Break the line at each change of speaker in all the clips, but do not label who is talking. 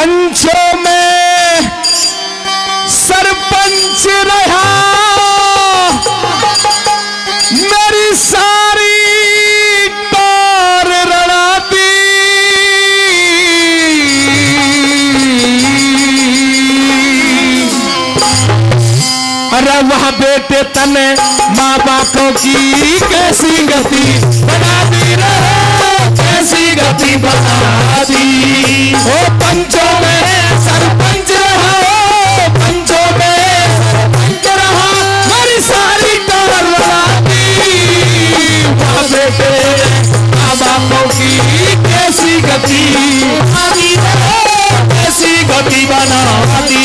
पंचों में सरपंच रहा मेरी सारी टोर रड़ा दी। अरे वह बेटे तने माँ बापों की कैसी गति बना दी रहे, कैसी गति बना दी। ओ पंचों में सरपंच रहा, ओ पंचों में सरपंच रहा मेरी सारी टोर लड़ा दी। वह बेटे माँ बापों की कैसी गति बना दी रहे, कैसी गति बना दी।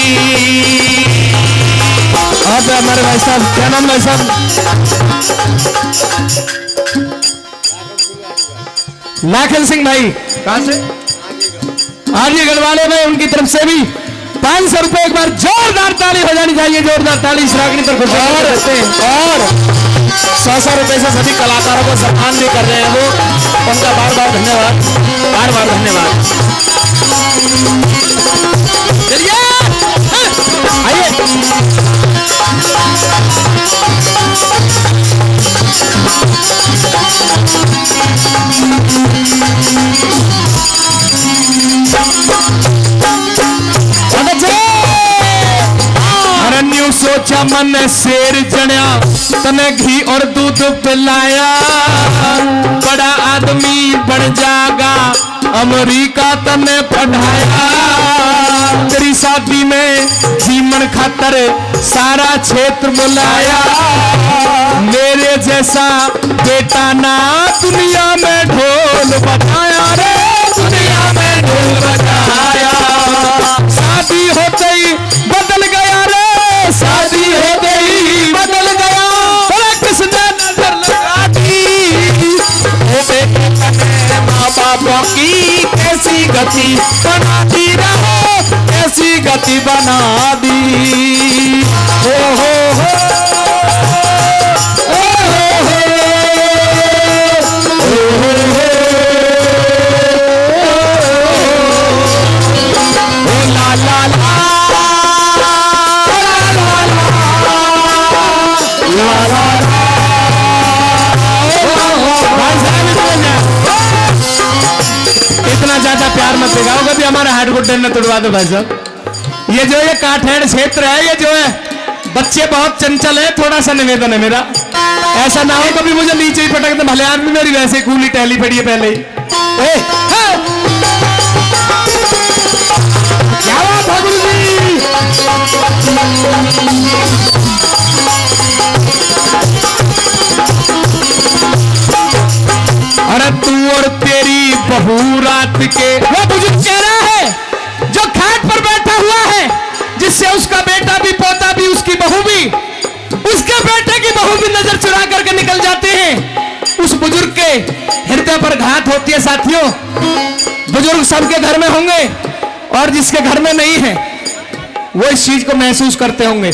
और हमारे भाई साहब, क्या नाम भाई साहब? लाखन सिंह भाई, कहां से? आर्य गढ़वाले में। उनकी तरफ से भी 500 रुपए एक बार जोरदार ताली हो जानी चाहिए, जोरदार ताली इस रागनी पर खुश रहते हैं। और 100 रुपए से सभी कलाकारों को सम्मान भी कर रहे हैं वो, उनका बार बार धन्यवाद, बार बार धन्यवाद। चलिए आइए। अरण्यू सोचा मन शेर जण्या तने घी और दूध पिलाया, बड़ा आदमी बन जागा अमेरिका तने पढ़ाया। तेरी शादी में जीवन खातर सारा क्षेत्र बुलाया, मेरे जैसा बेटा ना दुनिया में ढोल बजाया रे, दुनिया में ढोल बजाया। शादी हो गई बदल गया रे, शादी हो गई बदल गया, बोला किसने नजर लगा दी। ओ बेटे तने माँ बापों की कैसी गति बना दी रहो, कैसी गति बना दी। हो इतना ज्यादा प्यार मत दिखाओ, कभी हमारा हार्ट गुड्डन न तोड़वा दो भाई साहब। ये जो ये काठेड़ क्षेत्र है, ये जो है बच्चे बहुत चंचल है, थोड़ा सा निवेदन है मेरा, ऐसा ना हो कभी मुझे नीचे ही पटक दे। भले आदमी मेरी वैसे कूली टहली पड़ी है पहले ही। क्या बात है गुरु जी? अरे तू और तेरी बहू रात के, वो बुजुर्ग कह रहा है जो खाट पर बैठा हुआ है, जिससे उसका बेटा भी पोता भी उसकी बहू भी, उसके बेटे की बहू भी नजर चुरा करके निकल जाते हैं। उस बुजुर्ग के हृदय पर घात होती है साथियों। बुजुर्ग सबके घर में होंगे और जिसके घर में नहीं है वो इस चीज को महसूस करते होंगे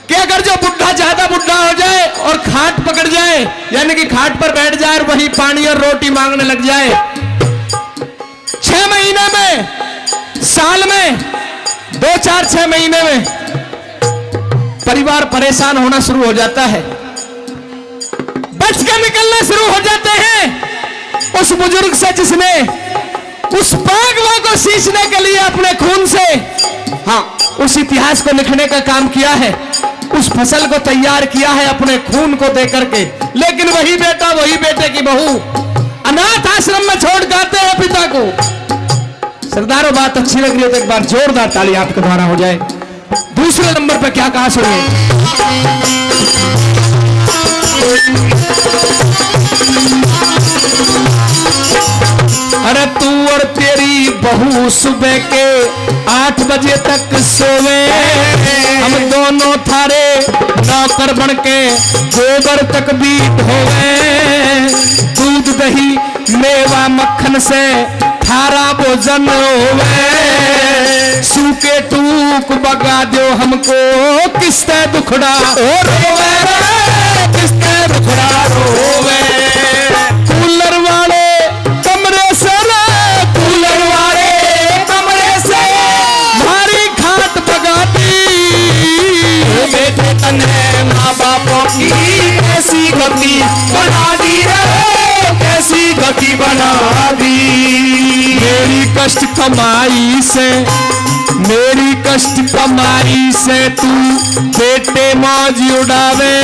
कि अगर जो बुढ़ा ज्यादा बुढ़ा हो जाए और खाट पकड़ जाए, यानी कि खाट पर बैठ जाए और वही पानी और रोटी मांगने लग जाए, 6 महीने में, साल में, 2-4-6 महीने में परिवार परेशान होना शुरू हो जाता है, बच के निकलना शुरू हो जाते हैं। उस बुजुर्ग से जिसने उस पागवा को सींचने के लिए अपने खून से, हाँ, उस इतिहास को लिखने का काम किया है, उस फसल को तैयार किया है अपने खून को दे करके, लेकिन वही बेटा वही बेटे की बहू अनाथ आश्रम में छोड़ जाते हैं पिता को। सरदारों, बात अच्छी लग रही है तो एक बार जोरदार ताली आपके द्वारा हो जाए। दूसरे नंबर पर क्या कहा सुनिए। अरे तू और तेरी बहू सुबह के 8 बजे तक सोवे, हम दोनों थारे नौकर बन के गोबर तक भी धोवे, दूध दही मेवा मक्खन से थारा भोजन होवे, सूखे टूक बगा दो हमको किसते दुखड़ा रोवे, किसते दुखड़ा रोवे। कूलर वाले कमरे से, कूलर वाले कमरे से
गति बना दी रे, कैसी गति बना दी।
मेरी कष्ट कमाई से, मेरी कष्ट कमाई से तू बेटे मौज उड़ावे।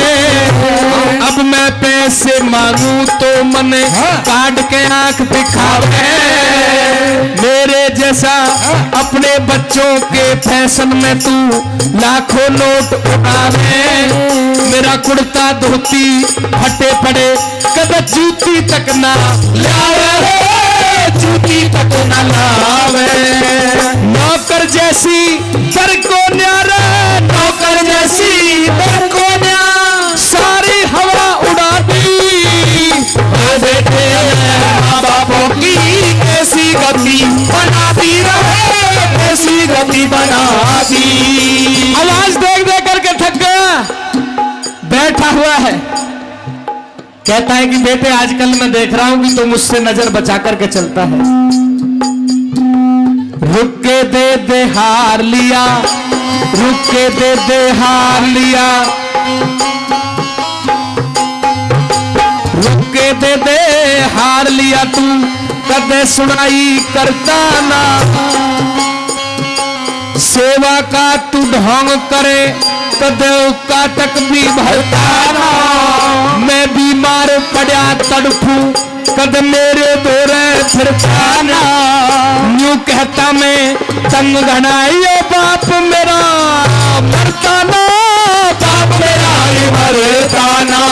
अब मैं पैसे मांगू तो मन काट के आंख दिखावे। मेरे जैसा अपने बच्चों के फैशन में तू लाखों नोट उड़ावे। मेरा कुर्ता धोती फटे पड़े कद जूती तक ना लावे,
जूती तक न लावे।
नौकर जैसी दर को न्यारा,
नौकर जैसी दर को न्यारा,
सारी हवा उड़ा दी।
बेटे माँ बापों की कैसी गति बना दी रे, कैसी गति बना दी।
आवाज देख देख करके थक गया, बैठा हुआ है। कहता है कि बेटे आजकल मैं देख रहा हूं कि तुम मुझसे नजर बचा करके चलता है। रुक के दे हार लिया, रुक के दे हार लिया, रुक के दे हार लिया, तू कदे सुनाई करता ना। सेवा का तू ढोंग करे कदे काटक भी भरता ना। मैं बीमार पड़ा तड़फू कद मेरे दौरे फिरता ना। यूं कहता मैं तंग घनाइयो बाप मेरा मरता ना,
बाप मेरा मरता ना।